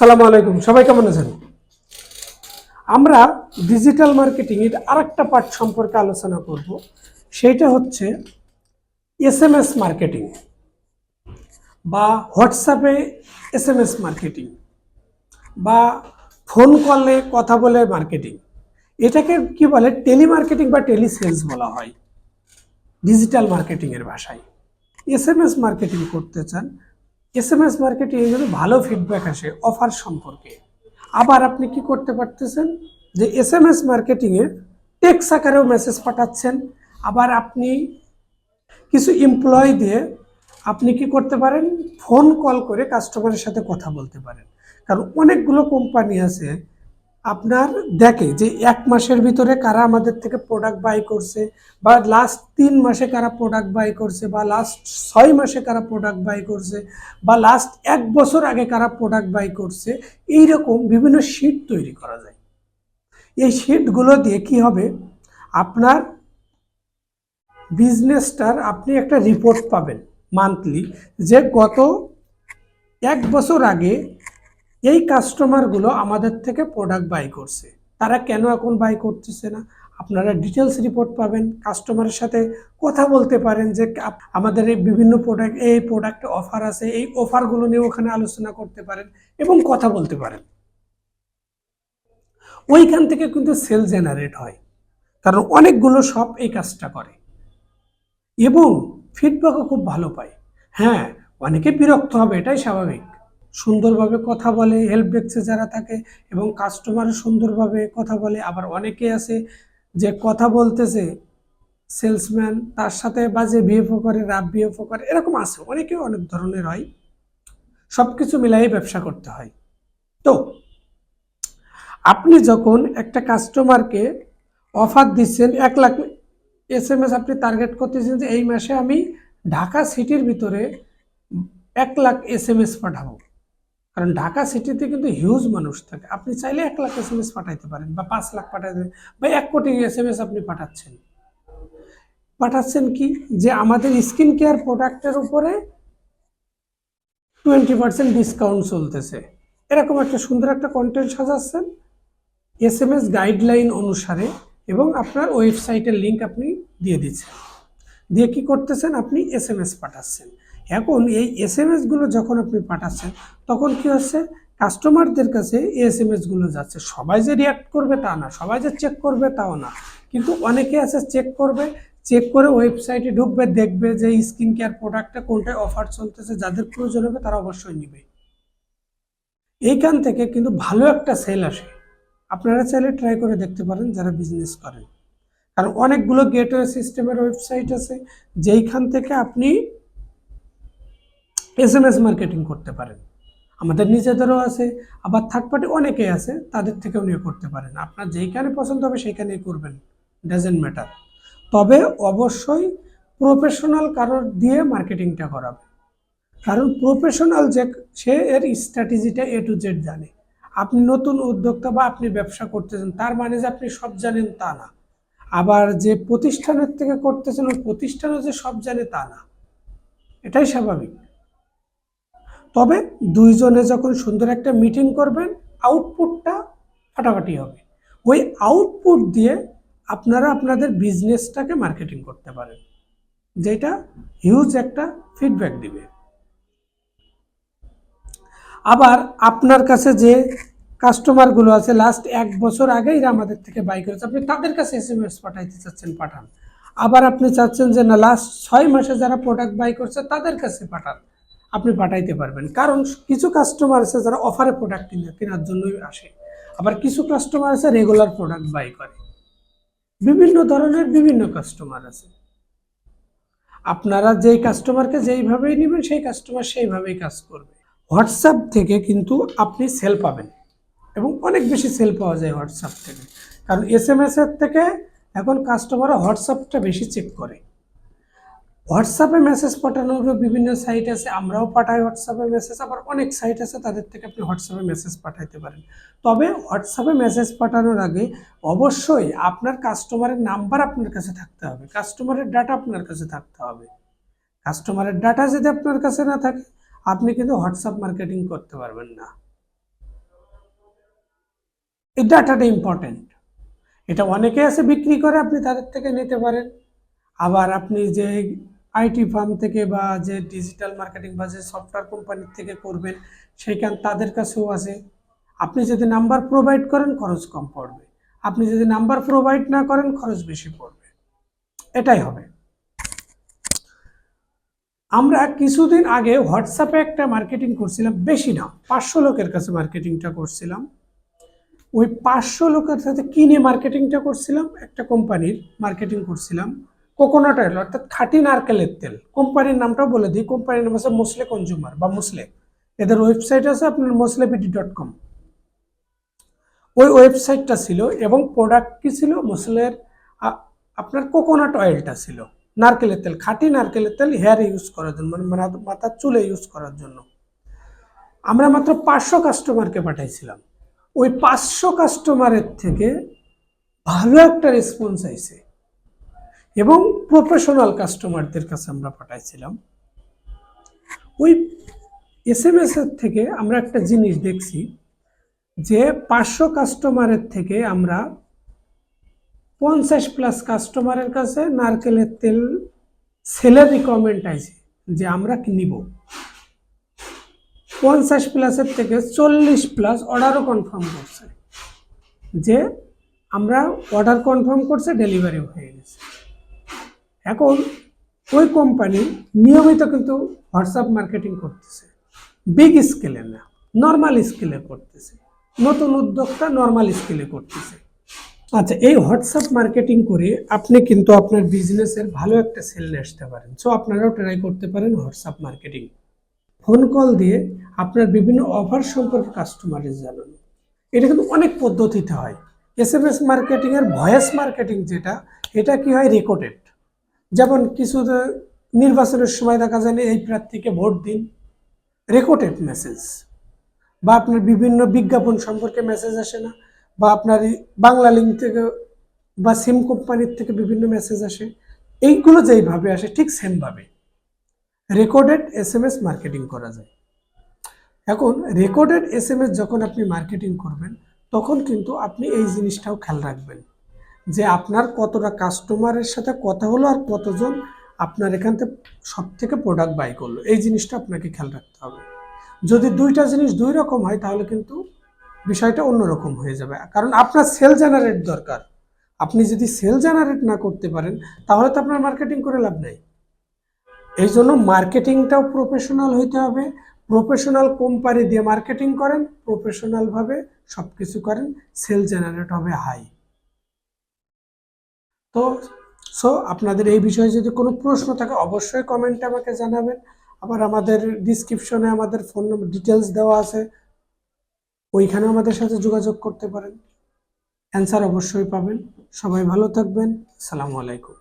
আসসালামু আলাইকুম, সবাই কেমন আছেন? আমরা ডিজিটাল মার্কেটিং এর আরেকটা পার্ট সম্পর্কে আলোচনা করব। সেটা হচ্ছে এসএমএস মার্কেটিং বা হোয়াটসঅ্যাপে এসএমএস মার্কেটিং বা ফোন কলে কথা বলে মার্কেটিং। এটাকে কি বলে? টেলিমার্কেটিং বা টেলিসেলস বলা হয় ডিজিটাল মার্কেটিং এর ভাষায়। এসএমএস মার্কেটিং করতে চান, এসএমএস মার্কেটিং এর ভালো ফিডব্যাক আসে অফার সম্পর্কে। আবার আপনি কি করতে পারতেছেন যে এসএমএস মার্কেটিং এ টেক্সট আকারেও মেসেজ পাঠাচ্ছেন। আবার আপনি কিছু এমপ্লয়ি দিয়ে আপনি কি করতে পারেন? ফোন কল করে কাস্টমারের সাথে কথা বলতে পারেন। কারণ অনেকগুলো কোম্পানি আছে আপনার দেখে যে 1 মাসের ভিতরে কারা আমাদের থেকে প্রোডাক্ট বাই করছে, বা লাস্ট 3 মাসে কারা প্রোডাক্ট বাই করছে, বা লাস্ট 6 মাসে কারা প্রোডাক্ট বাই করছে, বা লাস্ট 1 বছর আগে কারা প্রোডাক্ট বাই করছে। এইরকম বিভিন্ন শিট তৈরি করা যায়। এই শিটগুলো দিয়ে কি হবে? আপনার বিজনেসটার আপনি একটা রিপোর্ট পাবেন মান্থলি, যে গত 1 বছর আগে এই কাস্টমারগুলো আমাদের থেকে প্রোডাক্ট বাই করছে, তারা কেন এখন বাই করতেছে না। আপনারা ডিটেলস রিপোর্ট পাবেন, কাস্টমারের সাথে কথা বলতে পারেন যে আমাদের এই বিভিন্ন প্রোডাক্ট, এই প্রোডাক্টে অফার আছে, এই অফারগুলো নিয়ে ওখানে আলোচনা করতে পারেন এবং কথা বলতে পারেন। ওইখান থেকে কিন্তু সেল জেনারেট হয়, কারণ অনেকগুলো শপ এই কাজটা করে এবং ফিডব্যাকও খুব ভালো পায়। হ্যাঁ, অনেকে বিরক্ত হবে, এটাই স্বাভাবিক। সুন্দরভাবে কথা বলে হেল্প ডেস্কে যারা থাকে এবং কাস্টমার সুন্দরভাবে কথা বলে। আবার অনেকে আছে যে কথা বলতেছে সেলসম্যান, তার সাথে বাজে বিহেভও করে, রাফ বিহেভও করে, এরকম আছে। অনেকে অনেক ধরনের হয়, সব কিছু মিলাই ব্যবসা করতে হয়। তো আপনি যখন একটা কাস্টমারকে অফার দিচ্ছেন 1 লাখ এসএমএস, আপনি টার্গেট করতেছেন যে এই মাসে আমি ঢাকা সিটির ভিতরে 1 লাখ এসএমএস পাঠাবো। কারণ ঢাকা সিটিতে কিন্তু হিউজ মানুষ থাকে। আপনি চাইলে 1 লাখ এসএমএস পাঠাইতে পারেন, বা 5 লাখ পাঠাইতে পারেন, বা 1 কোটি এসএমএস আপনি পাঠাচ্ছেন কি যে আমাদের স্কিন কেয়ার প্রোডাক্টের উপরে 20% ডিসকাউন্ট চলতেছে, এরকম একটা সুন্দর একটা কন্টেন্ট সাজাচ্ছেন এসএমএস গাইডলাইন অনুসারে, এবং আপনার ওয়েবসাইটের লিঙ্ক আপনি দিয়ে দিচ্ছেন। দিয়ে কি করতেছেন? আপনি এসএমএস পাঠাচ্ছেন। এখন এই এসএমএসগুলো যখন আপনি পাঠাচ্ছেন, তখন কি হচ্ছে? কাস্টমারদের কাছে এই এসএমএসগুলো যাচ্ছে। সবাই যে রিয়াক্ট করবে তা না, সবাই যে চেক করবে তাও না, কিন্তু অনেকে আছে চেক করবে। চেক করে ওয়েবসাইটে ঢুকবে, দেখবে যে স্কিন কেয়ার প্রোডাক্টটা কোনটায় অফার চলতেছে, যাদের প্রয়োজন হবে তারা অবশ্যই নেবে। এইখান থেকে কিন্তু ভালো একটা সেল আসে। আপনারা চাইলে ট্রাই করে দেখতে পারেন যারা বিজনেস করেন। কারণ অনেকগুলো গেটওয়ে সিস্টেমের ওয়েবসাইট আছে যেইখান থেকে আপনি এসএমএস মার্কেটিং করতে পারেন। আমাদের নিজেদেরও আছে, আবার থার্ড পার্টি অনেকেই আছে, তাদের থেকেও নিয়ে করতে পারেন। আপনার যেইখানে পছন্দ হবে সেইখানেই করবেন, ডাজেন্ট ম্যাটার। তবে অবশ্যই প্রফেশনাল কারোর দিয়ে মার্কেটিংটা করাবে। কারণ প্রফেশনাল যে সে এর স্ট্র্যাটেজিটা এ টু জেড জানে। আপনি নতুন উদ্যোক্তা বা আপনি ব্যবসা করতেছেন, তার মানে যে আপনি সব জানেন তা না। আবার যে প্রতিষ্ঠানের থেকে করতেছেন, ওই প্রতিষ্ঠানও যে সব জানে তা না, এটাই স্বাভাবিক। তবে দুইজনে যখন সুন্দর একটা মিটিং করবেন, আউটপুটটা ফাটাফাটি হবে। ওই আউটপুট দিয়ে আপনারা আপনাদের বিজনেসটাকে মার্কেটিং করতে পারেন, যেটা হিউজ একটা ফিডব্যাক দিবে। আবার আপনার কাছে যে কাস্টমারগুলো আছে লাস্ট 1 বছর আগে এরা আমাদের থেকে বাই করেছে, আপনি তাদের কাছে এসএমএস পাঠাইতে চাচ্ছেন, পাঠান। আবার আপনি চাচ্ছেন যে না, লাস্ট 6 মাসে যারা প্রোডাক্ট বাই করছে তাদের কাছে পাঠান, আপনি পাঠাইতে পারবেন। কারণ কিছু কাস্টমার আছে যারা অফারে প্রোডাক্ট কেনার জন্যই আসে, আবার কিছু কাস্টমার আছে রেগুলার প্রোডাক্ট বাই করে। বিভিন্ন ধরনের বিভিন্ন কাস্টমার আছে। আপনারা যেই কাস্টমারকে যেইভাবেই নেবেন, সেই কাস্টমার সেইভাবেই কাজ করবে। হোয়াটসঅ্যাপ থেকে কিন্তু আপনি সেল পাবেন, এবং অনেক বেশি সেল পাওয়া যায় হোয়াটসঅ্যাপ থেকে। কারণ এসএমএস এর থেকে এখন কাস্টমাররা হোয়াটসঅ্যাপটা বেশি চেক করে। হোয়াটসঅ্যাপে মেসেজ পাঠানোরও বিভিন্ন সাইট আছে, আমরাও পাঠাই হোয়াটসঅ্যাপে মেসেজ। আবার অনেক সাইট আছে, তাদের থেকে আপনি হোয়াটসঅ্যাপে মেসেজ পাঠাইতে পারেন। তবে হোয়াটসঅ্যাপে মেসেজ পাঠানোর আগে অবশ্যই আপনার কাস্টমারের নাম্বার আপনার কাছে থাকতে হবে, কাস্টমারের ডাটা আপনার কাছে থাকতে হবে। কাস্টমারের ডাটা যদি আপনার কাছে না থাকে, আপনি কিন্তু হোয়াটসঅ্যাপ মার্কেটিং করতে পারবেন না। এই ডাটাটা ইম্পর্টেন্ট। এটা অনেকে আছে বিক্রি করে, আপনি তাদের থেকে নিতে পারেন। আবার আপনি যে আইটি ফার্ম থেকে বা যে ডিজিটাল মার্কেটিং বা যে সফটওয়্যার কোম্পানির থেকে করবেন, সেইখান তাদের কাছেও আছে। আপনি যদি নাম্বার প্রোভাইড করেন খরচ কম পড়বে, আপনি যদি নাম্বার প্রোভাইড না করেন খরচ বেশি পড়বে, এটাই হবে। আমরা কিছুদিন আগে হোয়াটসঅ্যাপে একটা মার্কেটিং করছিলাম, বেশি না, 500 লোকের কাছে মার্কেটিংটা করছিলাম। ওই 500 লোকের সাথে কিনে মার্কেটিংটা করছিলাম, একটা কোম্পানির মার্কেটিং করছিলাম, কোকোনাট অয়েল অর্থাৎ খাঁটি নারকেলের তেল। কোম্পানির নামটাও বলে দিই, কোম্পানির নাম আছে মোসলে কনজিউমার বা মোসলে। এদের ওয়েবসাইট আছে আপনার moslepd.com। ওই ওয়েবসাইটটা ছিল এবং প্রোডাক্ট কি ছিল, মোসলের আপনার কোকোনাট অয়েলটা ছিল, নারকেলের তেল, খাঁটি নারকেলের তেল হেয়ারে ইউজ করার জন্য, মানে মাথার চুলে ইউজ করার জন্য। আমরা মাত্র 500 কাস্টমারকে পাঠাইছিলাম। ওই 500 কাস্টমারের থেকে ভালো একটা রেসপন্স আইছে এবং প্রফেশনাল কাস্টমারদের কাছে আমরা পাঠাইছিলাম। ওই এসএমএস এর থেকে আমরা একটা জিনিস দেখছি যে 500 কাস্টমারের থেকে আমরা 50+ কাস্টমারের কাছে নারকেলের তেল সেলের রিকমেন্ড আইছে যে আমরা নিব। 50+-এর থেকে 40+ অর্ডারও কনফার্ম করছে, যে আমরা অর্ডার কনফার্ম করছে, ডেলিভারি হয়ে গেছে। এখন ওই কোম্পানি নিয়মিত কিন্তু হোয়াটসঅ্যাপ মার্কেটিং করতেছে, বিগ স্কেলে না, নর্মাল স্কেলে করতেছে। নতুন উদ্যোক্তা নর্মাল স্কেলে করতেছে। আচ্ছা, এই হোয়াটসঅ্যাপ মার্কেটিং করে আপনি কিন্তু আপনার বিজনেসের ভালো একটা সেল নিয়ে আসতে পারেন। সো আপনারাও ট্রাই করতে পারেন হোয়াটসঅ্যাপ মার্কেটিং। ফোন কল দিয়ে আপনার বিভিন্ন অফার সম্পর্কে কাস্টমারের জানানো, এটা কিন্তু অনেক পদ্ধতিতে হয়। এসএমএস মার্কেটিং এর ভয়েস মার্কেটিং যেটা, এটা কি হয়, রেকর্ডেড। যেমন কিছু নির্বাচনের সময় দেখা যায় এই প্রার্থীকে ভোট দিন, রেকর্ডেড মেসেজ। বা আপনার বিভিন্ন বিজ্ঞাপন সম্পর্কে মেসেজ আসে না, বা আপনার বাংলা লিঙ্ক থেকে বা সিম কোম্পানির থেকে বিভিন্ন মেসেজ আসে, এইগুলো যেইভাবে আসে ঠিক সেমভাবে রেকর্ডেড এসএমএস মার্কেটিং করা যায়। এখন রেকর্ডেড এসএমএস যখন আপনি মার্কেটিং করবেন, তখন কিন্তু আপনি এই জিনিসটাও খেয়াল রাখবেন যে আপনার কতটা কাস্টমারের সাথে কথা হলো আর কতজন আপনার এখান থেকে সব থেকে প্রোডাক্ট বাই করলো, এই জিনিসটা আপনাকে খেয়াল রাখতে হবে। যদি দুইটা জিনিস দুই রকম হয় তাহলে কিন্তু বিষয়টা অন্যরকম হয়ে যাবে, কারণ আপনার সেল জেনারেট দরকার। আপনি যদি সেল জেনারেট না করতে পারেন তাহলে তো আপনার মার্কেটিং করে লাভ নেই। এই জন্য মার্কেটিংটাও প্রফেশনাল হইতে হবে। প্রফেশনাল কোম্পানি দিয়ে মার্কেটিং করেন, প্রফেশনালভাবে সব কিছু করেন, সেল জেনারেট হবে হাই। তো আপনাদের এই বিষয়ে যদি কোনো প্রশ্ন থাকে অবশ্যই কমেন্টে আমাকে জানাবেন। আবার আমাদের ডিসক্রিপশনে আমাদের ফোন নম্বর ডিটেলস দেওয়া আছে, ওইখানেও আমাদের সাথে যোগাযোগ করতে পারেন, অ্যান্সার অবশ্যই পাবেন। সবাই ভালো থাকবেন। আসসালামু আলাইকুম।